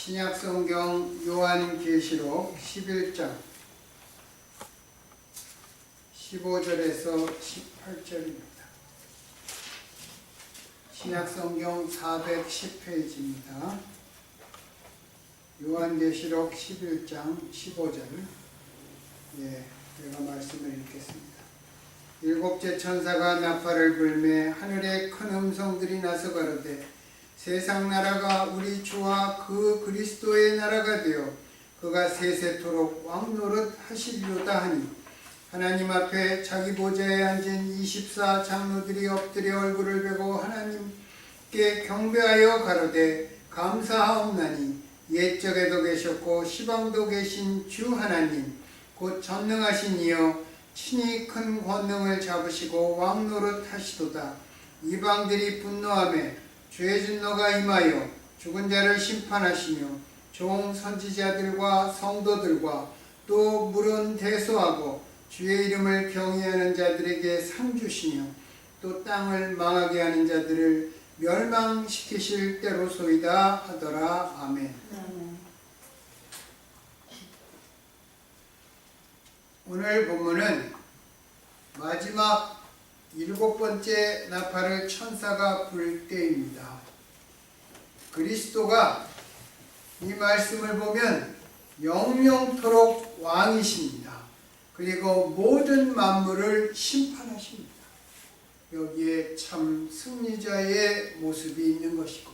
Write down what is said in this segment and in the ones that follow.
신약성경 요한계시록 11장 15절에서 18절입니다. 신약성경 410페이지입니다. 요한계시록 11장 15절. 제가 말씀을 읽겠습니다. 일곱째 천사가 나팔을 불매 하늘에 큰 음성들이 나서 가로되 세상 나라가 우리 주와 그 그리스도의 나라가 되어 그가 세세토록 왕노릇 하시리로다 하니 하나님 앞에 자기 보좌에 앉은 24 장로들이 엎드려 얼굴을 베고 하나님께 경배하여 가로되 감사하옵나니 옛적에도 계셨고 시방도 계신 주 하나님 곧 전능하신 이여 친히 큰 권능을 잡으시고 왕노릇 하시도다. 이방들이 분노하며 주의 진노가 임하여 죽은 자를 심판하시며 종 선지자들과 성도들과 또 물은 대소하고 주의 이름을 경외하는 자들에게 상 주시며 또 땅을 망하게 하는 자들을 멸망시키실 때로소이다 하더라. 아멘. 오늘 본문은 마지막 7번째 나팔을 천사가 불 때입니다. 그리스도가 이 말씀을 보면 영영토록 왕이십니다. 그리고 모든 만물을 심판하십니다. 여기에 참 승리자의 모습이 있는 것이고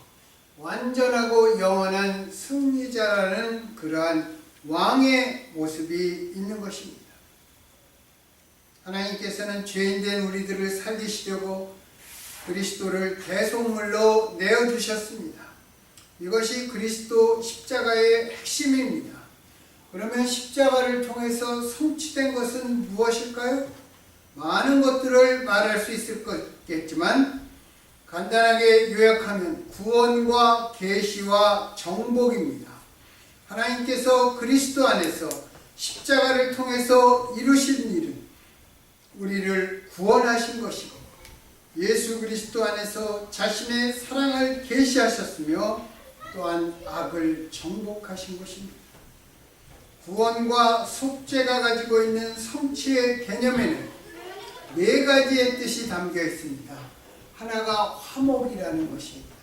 완전하고 영원한 승리자라는 그러한 왕의 모습이 있는 것입니다. 하나님께서는 죄인된 우리들을 살리시려고 그리스도를 대속물로 내어주셨습니다. 이것이 그리스도 십자가의 핵심입니다. 그러면 십자가를 통해서 성취된 것은 무엇일까요? 많은 것들을 말할 수 있을 것겠지만 간단하게 요약하면 구원과 계시와 정복입니다. 하나님께서 그리스도 안에서 십자가를 통해서 이루신 일은 우리를 구원하신 것이고 예수 그리스도 안에서 자신의 사랑을 계시하셨으며 또한 악을 정복하신 것입니다. 구원과 속죄가 가지고 있는 성취의 개념에는 4가지의 뜻이 담겨 있습니다. 하나가 화목이라는 것입니다.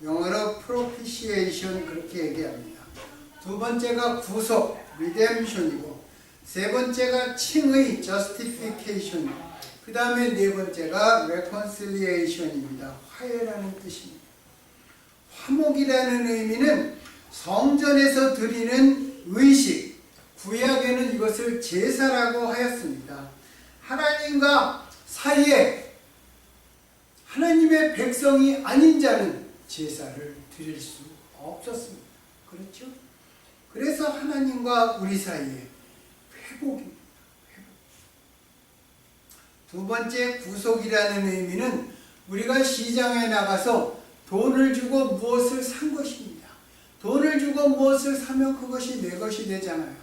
영어로 propitiation 그렇게 얘기합니다. 두 번째가 구속, redemption이고 세 번째가 칭의, justification, 그 다음에 네 번째가 reconciliation입니다. 화해라는 뜻입니다. 화목이라는 의미는 성전에서 드리는 의식, 구약에는 이것을 제사라고 하였습니다. 하나님과 사이에 하나님의 백성이 아닌 자는 제사를 드릴 수 없었습니다. 그렇죠? 그래서 하나님과 우리 사이에 회복입니다. 회복. 두 번째 구속이라는 의미는 우리가 시장에 나가서 돈을 주고 무엇을 산 것입니다. 돈을 주고 무엇을 사면 그것이 내 것이 되잖아요.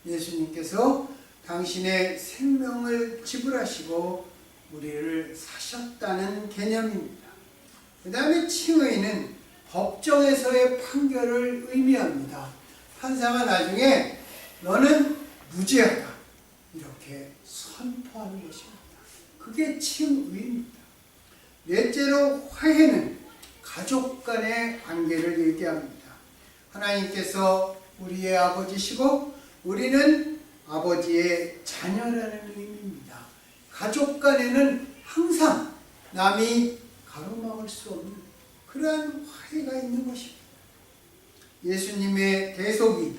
예수님께서 당신의 생명을 지불하시고 우리를 사셨다는 개념입니다. 그 다음에 칭의는 법정에서의 판결을 의미합니다. 판사가 나중에 너는 무죄하다 이렇게 선포하는 것입니다. 그게 칭의입니다. 넷째로 화해는 가족 간의 관계를 얘기합니다. 하나님께서 우리의 아버지시고 우리는 아버지의 자녀라는 의미입니다. 가족 간에는 항상 남이 가로막을 수 없는 그러한 화해가 있는 것입니다. 예수님의 대속이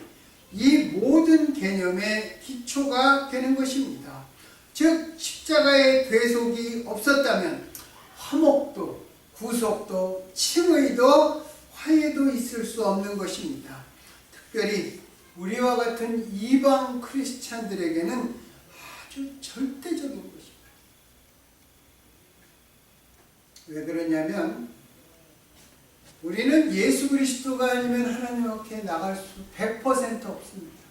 이 모든 개념의 기초가 되는 것입니다. 즉 십자가의 대속이 없었다면 화목도 구속도 칭의도 화해도 있을 수 없는 것입니다. 특별히 우리와 같은 이방 크리스찬들에게는 아주 절대적인 것입니다. 왜 그러냐면 우리는 예수 그리스도가 아니면 하나님 앞에 나갈 수 100% 없습니다.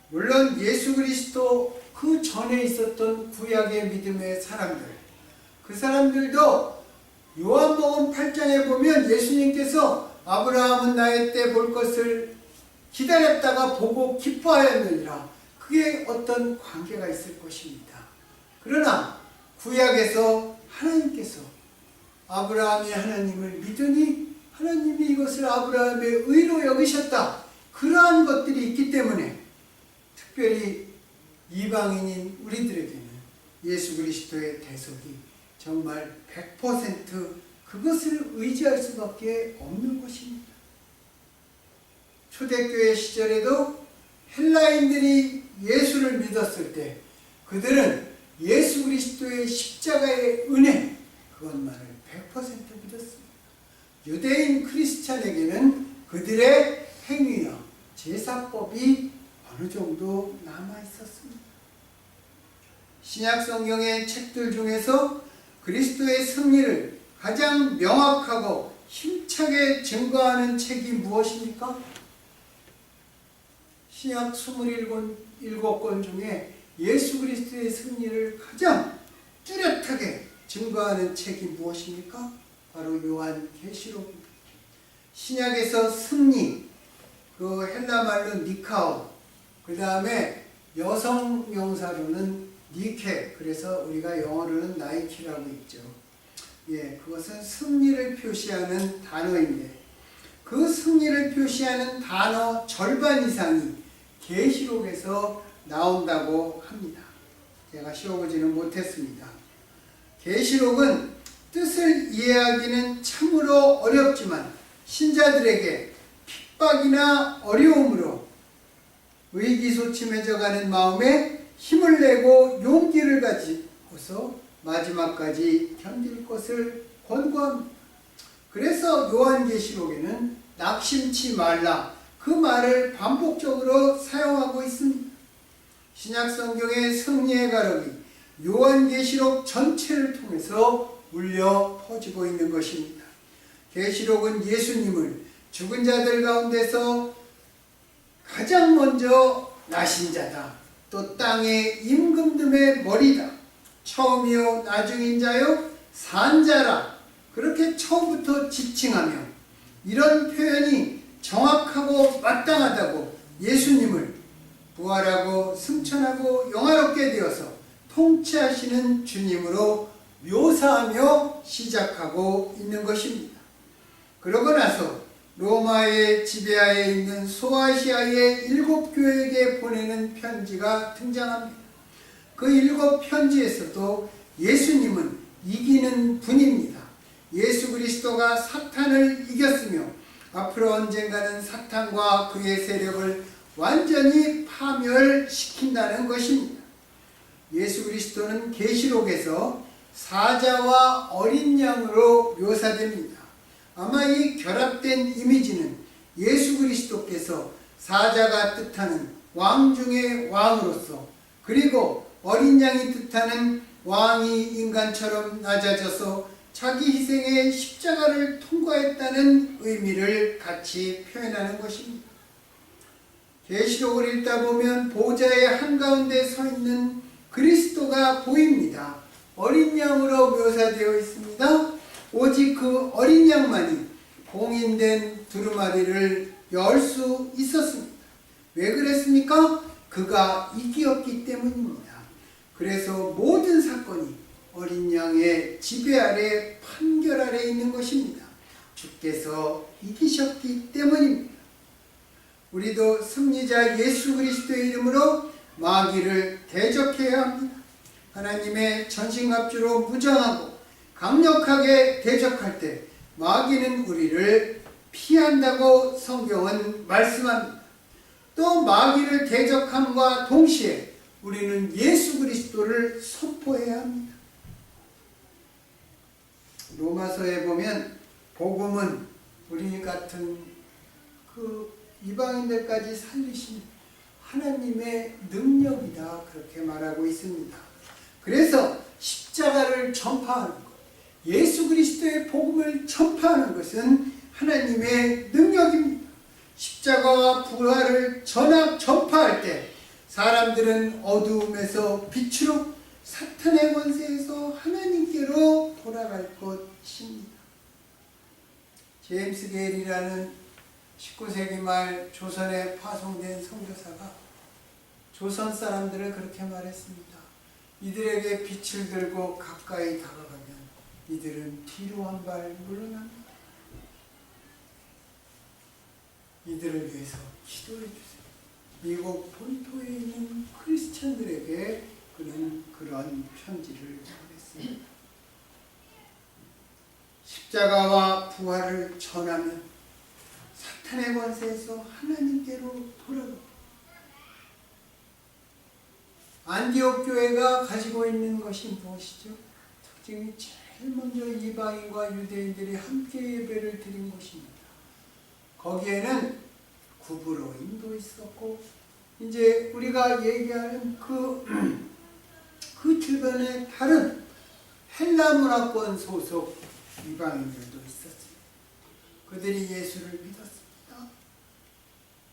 물론 예수 그리스도 그 전에 있었던 구약의 믿음의 사람들, 그 사람들도 요한복음 8장에 보면 예수님께서 아브라함은 나의 때 볼 것을 기다렸다가 보고 기뻐하였느니라. 그게 어떤 관계가 있을 것입니다. 그러나 구약에서 하나님께서 아브라함이 하나님을 믿으니 하나님이 이것을 아브라함의 의로 여기셨다. 그러한 것들이 있기 때문에 특별히 이방인인 우리들에게는 예수 그리스도의 대속이 정말 100% 그것을 의지할 수밖에 없는 것입니다. 초대교회 시절에도 헬라인들이 예수를 믿었을 때 그들은 예수 그리스도의 십자가의 은혜 그것만을 100% 믿었습니다. 유대인 크리스찬에게는 그들의 행위나 제사법이 어느 정도 남아 있었습니다. 신약 성경의 책들 중에서 그리스도의 승리를 가장 명확하고 힘차게 증거하는 책이 무엇입니까? 신약 27권 중에 예수 그리스도의 승리를 가장 뚜렷하게 증거하는 책이 무엇입니까? 바로 요한계시록입니다. 신약에서 승리, 그 헬라말로 니카오, 그 다음에 여성 명사로는 니케, 그래서 우리가 영어로는 나이키라고 있죠. 예, 그것은 승리를 표시하는 단어인데 그 승리를 표시하는 단어 절반 이상이 계시록에서 나온다고 합니다. 제가 씌워보지는 못했습니다. 계시록은 뜻을 이해하기는 참으로 어렵지만 신자들에게 핍박이나 어려움으로 의기소침해져가는 마음에 힘을 내고 용기를 가지고서 마지막까지 견딜 것을 권고합니다. 그래서 요한계시록에는 낙심치 말라 그 말을 반복적으로 사용하고 있습니다. 신약성경의 승리의 가르기 요한계시록 전체를 통해서 울려 퍼지고 있는 것입니다. 계시록은 예수님을 죽은 자들 가운데서 가장 먼저 나신 자다. 또 땅의 임금됨의 머리다. 처음이요 나중인 자요 산자라. 그렇게 처음부터 지칭하며 이런 표현이 정확하고 마땅하다고 예수님을 부활하고 승천하고 영화롭게 되어서 통치하시는 주님으로 묘사하며 시작하고 있는 것입니다. 그러고 나서 로마의 지배하에 있는 소아시아의 7교회에게 보내는 편지가 등장합니다. 그 7편지에서도 예수님은 이기는 분입니다. 예수 그리스도가 사탄을 이겼으며 앞으로 언젠가는 사탄과 그의 세력을 완전히 파멸시킨다는 것입니다. 예수 그리스도는 계시록에서 사자와 어린 양으로 묘사됩니다. 아마 이 결합된 이미지는 예수 그리스도께서 사자가 뜻하는 왕 중의 왕으로서 그리고 어린 양이 뜻하는 왕이 인간처럼 낮아져서 자기 희생의 십자가를 통과했다는 의미를 같이 표현하는 것입니다. 계시록을 읽다 보면 보좌의 한가운데 서 있는 그리스도가 보입니다. 어린 양으로 묘사되어 있습니다. 오직 그 어린 양만이 봉인된 두루마리를 열 수 있었습니다. 왜 그랬습니까? 그가 이기었기 때문입니다. 그래서 모든 사건이 어린 양의 지배 아래 판결 아래 있는 것입니다. 주께서 이기셨기 때문입니다. 우리도 승리자 예수 그리스도의 이름으로 마귀를 대적해야 합니다. 하나님의 전신갑주로 무장하고 강력하게 대적할 때 마귀는 우리를 피한다고 성경은 말씀합니다. 또 마귀를 대적함과 동시에 우리는 예수 그리스도를 선포해야 합니다. 로마서에 보면 복음은 우리 같은 그 이방인들까지 살리신 하나님의 능력이다 그렇게 말하고 있습니다. 그래서 십자가를 전파하는 것, 예수 그리스도의 복음을 전파하는 것은 하나님의 능력입니다. 십자가와 부활을 전파할 때 사람들은 어두움에서 빛으로 사탄의 권세에서 하나님께로 돌아갈 하십니다. 제임스 게일이라는 19세기 말 조선에 파송된 선교사가 조선 사람들을 그렇게 말했습니다. 이들에게 빛을 들고 가까이 다가가면 이들은 뒤로 한 발 물러납니다. 이들을 위해서 기도해 주세요. 미국 본토에 있는 크리스천들에게 그는 그런 편지를 보냈습니다. 십자가와 부활을 전하면 사탄의 권세에서 하나님께로 돌아갑니다. 안디옥 교회가 가지고 있는 것이 무엇이죠? 특징이 제일 먼저 이방인과 유대인들이 함께 예배를 드린 곳입니다. 거기에는 구브로인도 있었고, 이제 우리가 얘기하는 그 주변에 다른 헬라 문화권 소속 이방인들도 있었습니다. 그들이 예수를 믿었습니다.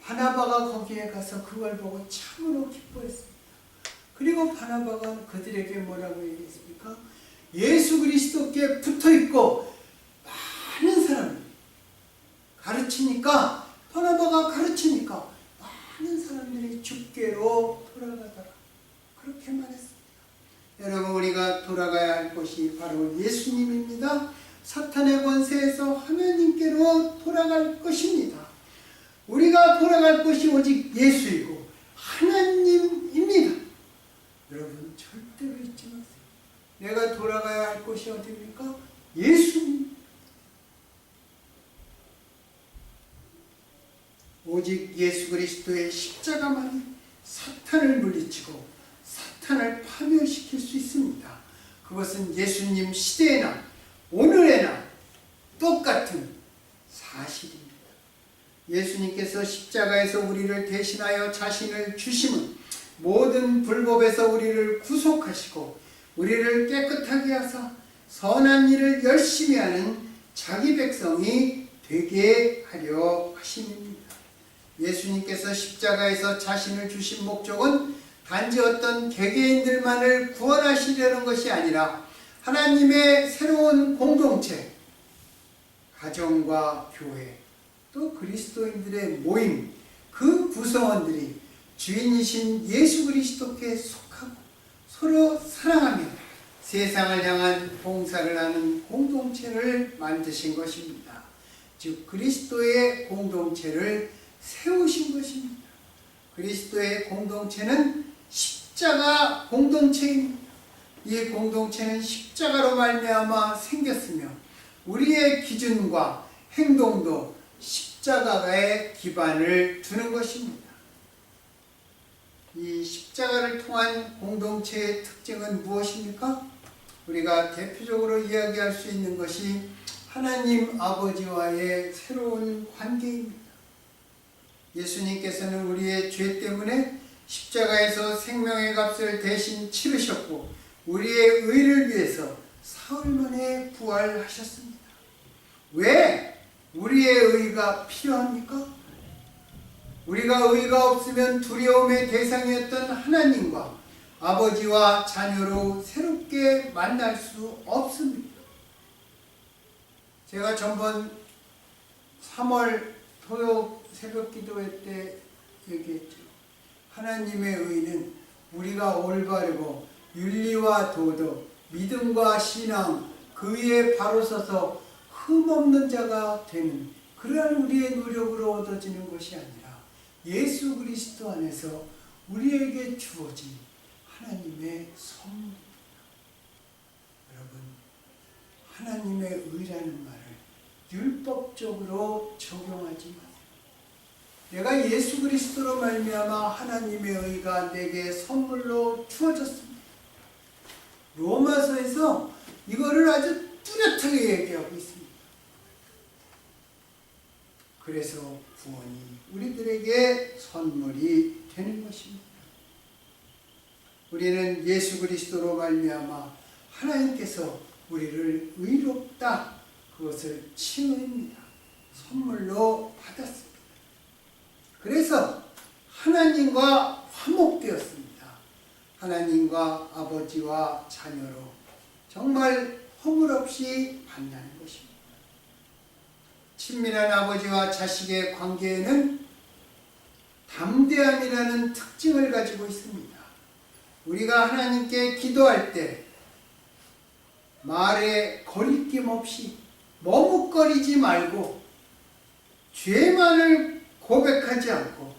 바나바가 거기에 가서 그걸 보고 참으로 기뻐했습니다. 그리고 바나바가 그들에게 뭐라고 얘기했습니까? 예수 그리스도께 붙어있고 많은 사람을 가르치니까, 바나바가 가르치니까 많은 사람들이 주께로 돌아가더라. 그렇게 말했습니다. 여러분, 우리가 돌아가야 할 곳이 바로 예수님입니다. 사탄의 권세에서 하나님께로 돌아갈 것입니다. 우리가 돌아갈 것이 오직 예수이고 하나님입니다. 여러분, 절대로 잊지 마세요. 내가 돌아가야 할 곳이 어디입니까? 예수님. 오직 예수 그리스도의 십자가만이 사탄을 물리치고 사탄을 파멸시킬 수 있습니다. 그것은 예수님 시대에나 오늘에나 똑같은 사실입니다. 예수님께서 십자가에서 우리를 대신하여 자신을 주심은 모든 불법에서 우리를 구속하시고 우리를 깨끗하게 하사 선한 일을 열심히 하는 자기 백성이 되게 하려 하심입니다. 예수님께서 십자가에서 자신을 주신 목적은 단지 어떤 개개인들만을 구원하시려는 것이 아니라 하나님의 새로운 공동체, 가정과 교회, 또 그리스도인들의 모임, 그 구성원들이 주인이신 예수 그리스도께 속하고 서로 사랑하며 세상을 향한 봉사를 하는 공동체를 만드신 것입니다. 즉 그리스도의 공동체를 세우신 것입니다. 그리스도의 공동체는 십자가 공동체입니다. 이 공동체는 십자가로 말미암아 생겼으며 우리의 기준과 행동도 십자가에 기반을 두는 것입니다. 이 십자가를 통한 공동체의 특징은 무엇입니까? 우리가 대표적으로 이야기할 수 있는 것이 하나님 아버지와의 새로운 관계입니다. 예수님께서는 우리의 죄 때문에 십자가에서 생명의 값을 대신 치르셨고 우리의 의를 위해서 사흘 만에 부활하셨습니다. 왜 우리의 의가 필요합니까? 우리가 의가 없으면 두려움의 대상이었던 하나님과 아버지와 자녀로 새롭게 만날 수 없습니다. 제가 전번 3월 토요 새벽 기도회 때 얘기했죠. 하나님의 의는 우리가 올바르고 윤리와 도덕, 믿음과 신앙, 그 위에 바로 서서 흠없는 자가 되는 그러한 우리의 노력으로 얻어지는 것이 아니라 예수 그리스도 안에서 우리에게 주어진 하나님의 선물입니다. 여러분, 하나님의 의라는 말을 율법적으로 적용하지 마세요. 내가 예수 그리스도로 말미암아 하나님의 의가 내게 선물로 주어졌습니다. 로마서에서 이거를 아주 뚜렷하게 얘기하고 있습니다. 그래서 구원이 우리들에게 선물이 되는 것입니다. 우리는 예수 그리스도로 말미암아 하나님께서 우리를 의롭다, 그것을 칭의입니다. 선물로 받았습니다. 그래서 하나님과 화목되었습니다. 하나님과 아버지와 자녀로 정말 허물없이 만나는 것입니다. 친밀한 아버지와 자식의 관계에는 담대함이라는 특징을 가지고 있습니다. 우리가 하나님께 기도할 때 말에 거리낌 없이 머뭇거리지 말고 죄만을 고백하지 않고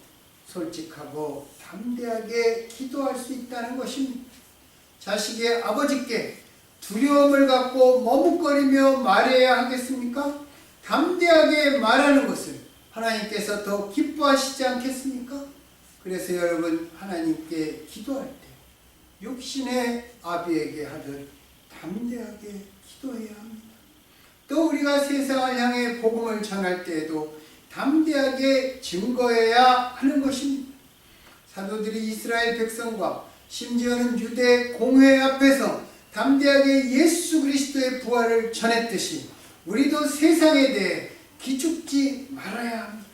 솔직하고 담대하게 기도할 수 있다는 것입니다. 자식의 아버지께 두려움을 갖고 머뭇거리며 말해야 하겠습니까? 담대하게 말하는 것을 하나님께서 더 기뻐하시지 않겠습니까? 그래서 여러분, 하나님께 기도할 때 육신의 아비에게 하듯 담대하게 기도해야 합니다. 또 우리가 세상을 향해 복음을 전할 때에도 담대하게 증거해야 하는 것입니다. 사도들이 이스라엘 백성과 심지어는 유대 공회 앞에서 담대하게 예수 그리스도의 부활을 전했듯이 우리도 세상에 대해 기죽지 말아야 합니다.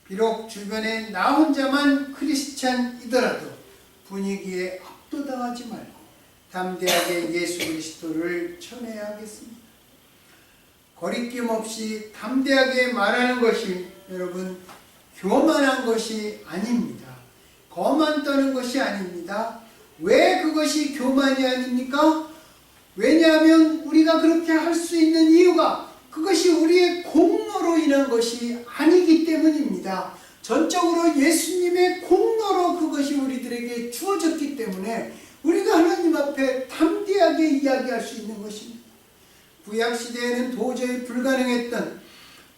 비록 주변에 나 혼자만 크리스찬이더라도 분위기에 압도당하지 말고 담대하게 예수 그리스도를 전해야 하겠습니다. 거리낌 없이 담대하게 말하는 것이 여러분 교만한 것이 아닙니다. 거만 떠는 것이 아닙니다. 왜 그것이 교만이 아닙니까? 왜냐하면 우리가 그렇게 할 수 있는 이유가 그것이 우리의 공로로 인한 것이 아니기 때문입니다. 전적으로 예수님의 공로로 그것이 우리들에게 주어졌기 때문에 우리가 하나님 앞에 담대하게 이야기할 수 있는 것입니다. 구약시대에는 도저히 불가능했던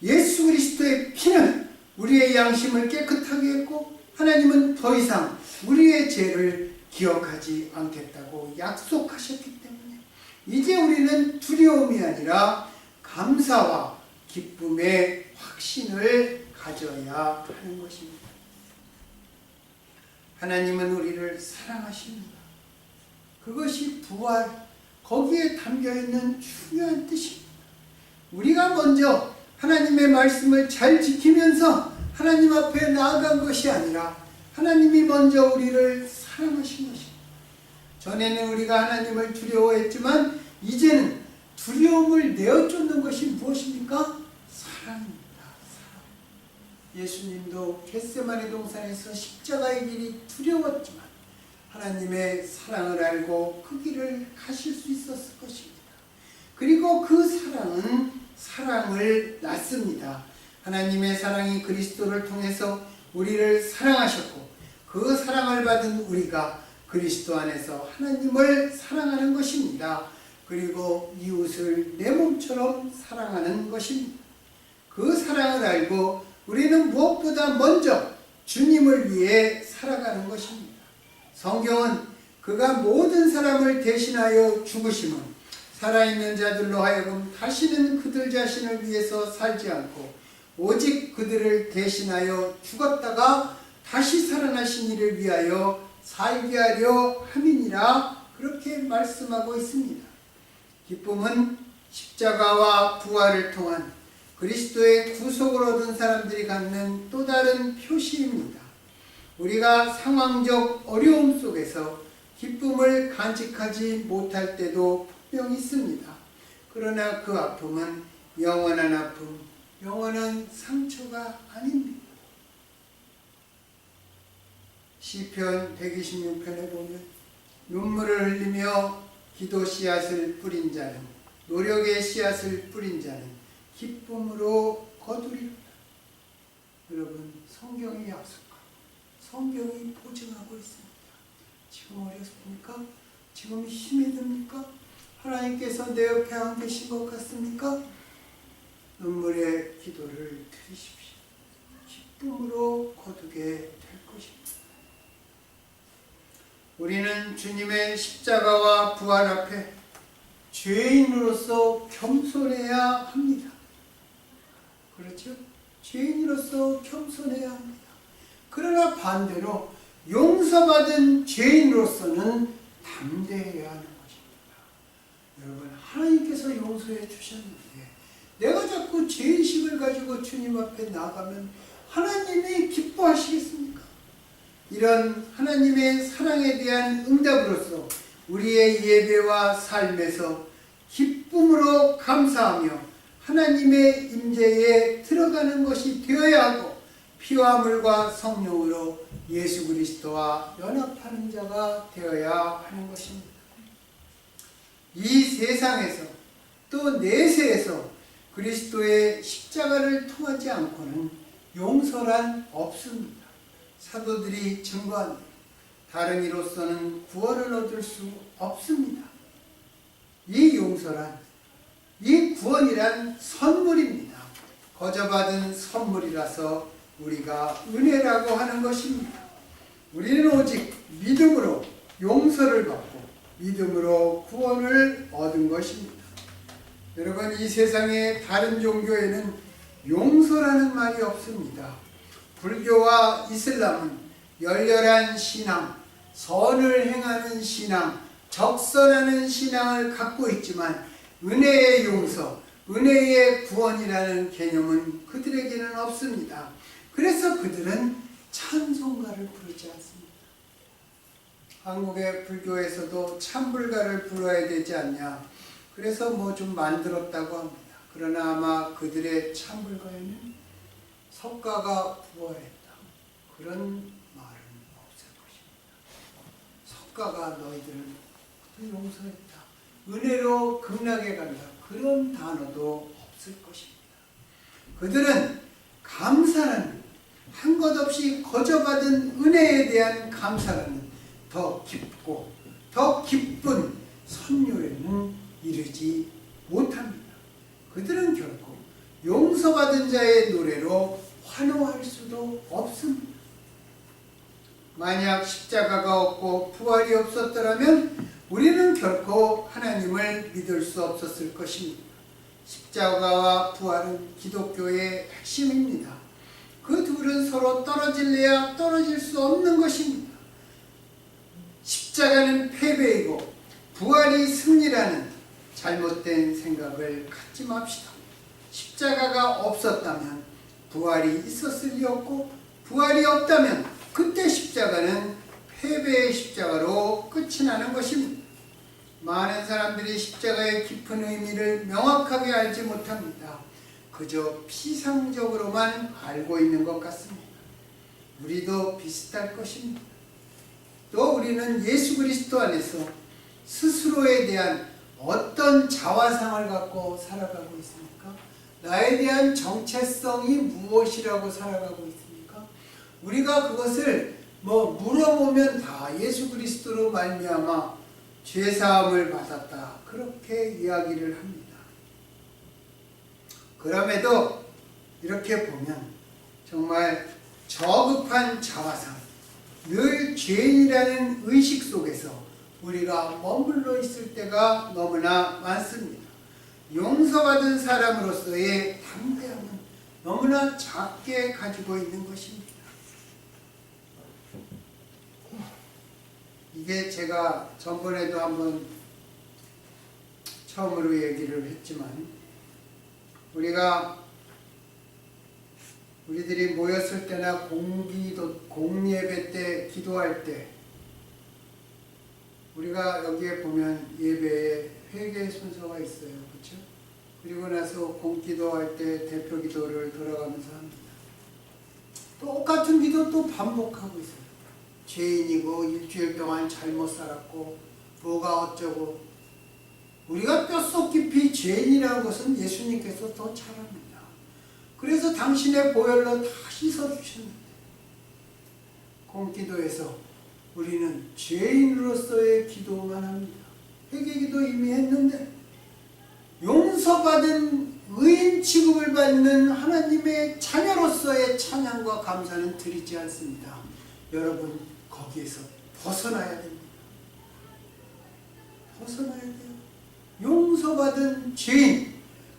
예수 그리스도의 피는 우리의 양심을 깨끗하게 했고 하나님은 더 이상 우리의 죄를 기억하지 않겠다고 약속하셨기 때문에 이제 우리는 두려움이 아니라 감사와 기쁨의 확신을 가져야 하는 것입니다. 하나님은 우리를 사랑하십니다. 그것이 부활, 거기에 담겨있는 중요한 뜻입니다. 우리가 먼저 하나님의 말씀을 잘 지키면서 하나님 앞에 나아간 것이 아니라 하나님이 먼저 우리를 사랑하신 것입니다. 전에는 우리가 하나님을 두려워했지만 이제는 두려움을 내어쫓는 것이 무엇입니까? 사랑입니다. 사랑. 예수님도 겟세마네 동산에서 십자가의 길이 두려웠지만 하나님의 사랑을 알고 그 길을 가실 수 있었을 것입니다. 그리고 그 사랑은 사랑을 낳습니다. 하나님의 사랑이 그리스도를 통해서 우리를 사랑하셨고 그 사랑을 받은 우리가 그리스도 안에서 하나님을 사랑하는 것입니다. 그리고 이웃을 내 몸처럼 사랑하는 것입니다. 그 사랑을 알고 우리는 무엇보다 먼저 주님을 위해 살아가는 것입니다. 성경은 그가 모든 사람을 대신하여 죽으심은 살아있는 자들로 하여금 다시는 그들 자신을 위해서 살지 않고 오직 그들을 대신하여 죽었다가 다시 살아나신 이를 위하여 살게 하려 함이니라 그렇게 말씀하고 있습니다. 기쁨은 십자가와 부활을 통한 그리스도의 구속을 얻은 사람들이 갖는 또 다른 표시입니다. 우리가 상황적 어려움 속에서 기쁨을 간직하지 못할 때도 분명히 있습니다. 그러나 그 아픔은 영원한 아픔, 영원한 상처가 아닙니다. 시편 126편에 보면 눈물을 흘리며 기도 씨앗을 뿌린 자는 노력의 씨앗을 뿌린 자는 기쁨으로 거두리라. 여러분, 성경이 약속하고 성경이 보증하고 있습니다. 지금 어렵습니까? 지금 힘이 듭니까? 하나님께서 내 옆에 안 계신 것 같습니까? 눈물의 기도를 드리십시오. 기쁨으로 거두게 될 것입니다. 우리는 주님의 십자가와 부활 앞에 죄인으로서 겸손해야 합니다. 그렇죠? 죄인으로서 겸손해야 합니다. 그러나 반대로 용서받은 죄인으로서는 담대해야 하는 것입니다. 여러분, 하나님께서 용서해 주셨는데 내가 자꾸 죄의식을 가지고 주님 앞에 나가면 하나님이 기뻐하시겠습니까? 이런 하나님의 사랑에 대한 응답으로서 우리의 예배와 삶에서 기쁨으로 감사하며 하나님의 임재에 들어가는 것이 되어야 하고 피와 물과 성령으로 예수 그리스도와 연합하는 자가 되어야 하는 것입니다. 이 세상에서 또 내세에서 그리스도의 십자가를 통하지 않고는 용서란 없습니다. 사도들이 증거한 다른 이로서는 구원을 얻을 수 없습니다. 이 용서란, 이 구원이란 선물입니다. 거저받은 선물이라서 우리가 은혜라고 하는 것입니다. 우리는 오직 믿음으로 용서를 받고 믿음으로 구원을 얻은 것입니다. 여러분, 이 세상의 다른 종교에는 용서라는 말이 없습니다. 불교와 이슬람은 열렬한 신앙, 선을 행하는 신앙, 적선하는 신앙을 갖고 있지만 은혜의 용서, 은혜의 구원이라는 개념은 그들에게는 없습니다. 그래서 그들은 찬송가를 부르지 않습니다. 한국의 불교에서도 찬불가를 불러야 되지 않냐, 그래서 뭐 좀 만들었다고 합니다. 그러나 아마 그들의 찬불가에는 석가가 부활했다, 그런 말은 없을 것입니다. 석가가 너희들을 용서했다, 은혜로 극락에 간다, 그런 단어도 없을 것입니다. 그들은 감사라는, 한 것 없이 거저받은 은혜에 대한 감사라는 더 깊고 더 기쁜 선율에는 이르지 못합니다. 그들은 결코 용서받은 자의 노래로 환호할 수도 없습니다. 만약 십자가가 없고 부활이 없었더라면 우리는 결코 하나님을 믿을 수 없었을 것입니다. 십자가와 부활은 기독교의 핵심입니다. 그 둘은 서로 떨어질래야 떨어질 수 없는 것입니다. 십자가는 패배이고 부활이 승리라는 잘못된 생각을 갖지 맙시다. 십자가가 없었다면 부활이 있었을 리 없고, 부활이 없다면 그때 십자가는 패배의 십자가로 끝이 나는 것입니다. 많은 사람들이 십자가의 깊은 의미를 명확하게 알지 못합니다. 그저 피상적으로만 알고 있는 것 같습니다. 우리도 비슷할 것입니다. 또 우리는 예수 그리스도 안에서 스스로에 대한 어떤 자화상을 갖고 살아가고 있습니까? 나에 대한 정체성이 무엇이라고 살아가고 있습니까? 우리가 그것을 물어보면 다 예수 그리스도로 말미암아 죄사함을 받았다, 그렇게 이야기를 합니다. 그럼에도 이렇게 보면 정말 저급한 자화상, 늘 죄인이라는 의식 속에서 우리가 머물러 있을 때가 너무나 많습니다. 용서받은 사람으로서의 담대함은 너무나 작게 가지고 있는 것입니다. 이게 제가 전번에도 한번 처음으로 얘기를 했지만, 우리들이 모였을 때나 공예배 때 기도할 때, 우리가 여기에 보면 예배에 회개 순서가 있어요. 그렇죠? 그리고 나서 공기도할 때 대표 기도를 돌아가면서 합니다. 똑같은 기도 또 반복하고 있어요. 죄인이고 일주일 동안 잘못 살았고 뭐가 어쩌고. 우리가 뼛속 깊이 죄인이라는 것은 예수님께서 더 잘 압니다. 그래서 당신의 보혈로 다 씻어주셨는데, 공기도에서 우리는 죄인으로서의 기도만 합니다. 회개기도 이미 했는데 용서받은 의인 취급을 받는 하나님의 자녀로서의 찬양과 감사는 드리지 않습니다. 여러분, 거기에서 벗어나야 됩니다. 벗어나야 돼요. 용서받은 죄인,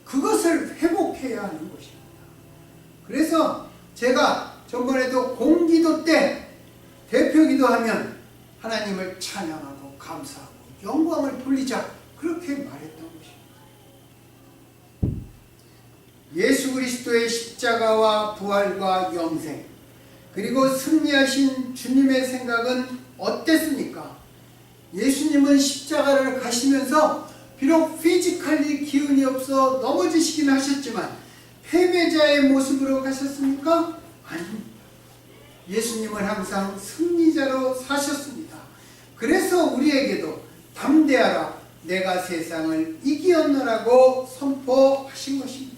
그것을 회복해야 하는 것입니다. 그래서 제가 전번에도 공기도 때 대표 기도하면 하나님을 찬양하고 감사하고 영광을 돌리자, 그렇게 말했던 것입니다. 예수 그리스도의 십자가와 부활과 영생, 그리고 승리하신 주님의 생각은 어땠습니까? 예수님은 십자가를 가시면서 비록 피지컬리 기운이 없어 넘어지시긴 하셨지만 패배자의 모습으로 가셨습니까? 아닙니다. 예수님은 항상 승리자로 사셨습니다. 그래서 우리에게도 담대하라, 내가 세상을 이기었노라고 선포하신 것입니다.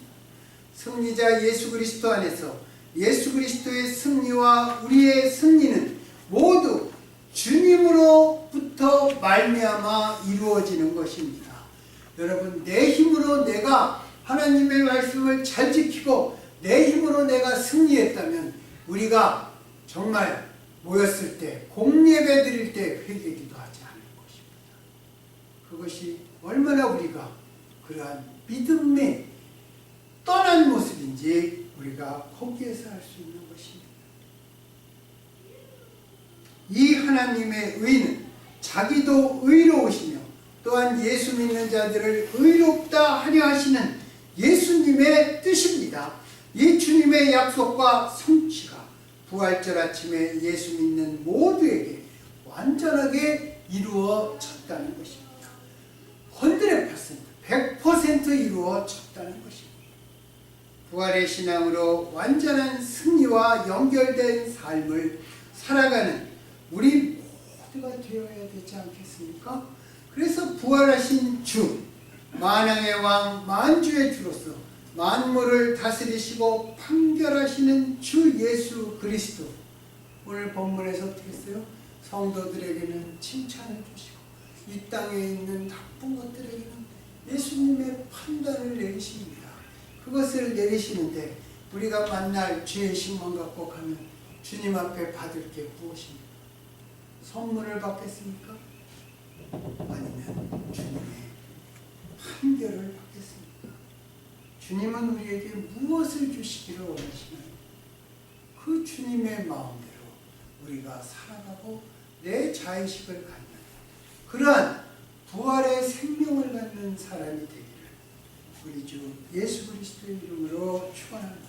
승리자 예수 그리스도 안에서 예수 그리스도의 승리와 우리의 승리는 모두 주님으로부터 말미암아 이루어지는 것입니다. 여러분, 내 힘으로 내가 하나님의 말씀을 잘 지키고 내 힘으로 내가 승리했다면 우리가 정말 모였을 때 공예배 드릴 때 회개기도 하지 않을 것입니다. 그것이 얼마나 우리가 그러한 믿음에 떠난 모습인지 우리가 거기에서 알 수 있는 것입니다. 이 하나님의 의는 자기도 의로우시며 또한 예수 믿는 자들을 의롭다 하려 하시는 예수님의 뜻입니다. 이 주님의 약속과 성취가 부활절 아침에 예수 믿는 모두에게 완전하게 이루어졌다는 것입니다. 100% 이루어졌다는 것입니다. 부활의 신앙으로 완전한 승리와 연결된 삶을 살아가는 우리 모두가 되어야 되지 않겠습니까? 그래서 부활하신 주, 만왕의 왕, 만주의 주로서 만물을 다스리시고 판결하시는 주 예수 그리스도, 오늘 본문에서 어떻게 했어요? 성도들에게는 칭찬을 주시고 이 땅에 있는 나쁜 것들에게는 예수님의 판단을 내리십니다. 그것을 내리시는데 우리가 만날 죄의 심만 갖고 가면 주님 앞에 받을 게 무엇입니까? 선물을 받겠습니까? 아니면 주님의 판결을 받겠습니까? 주님은 우리에게 무엇을 주시기를 원하시나요? 그 주님의 마음대로 우리가 살아가고 내 자의식을 갖는 그러한 부활의 생명을 갖는 사람이 되기를 우리 주 예수 그리스도의 이름으로 축원합니다.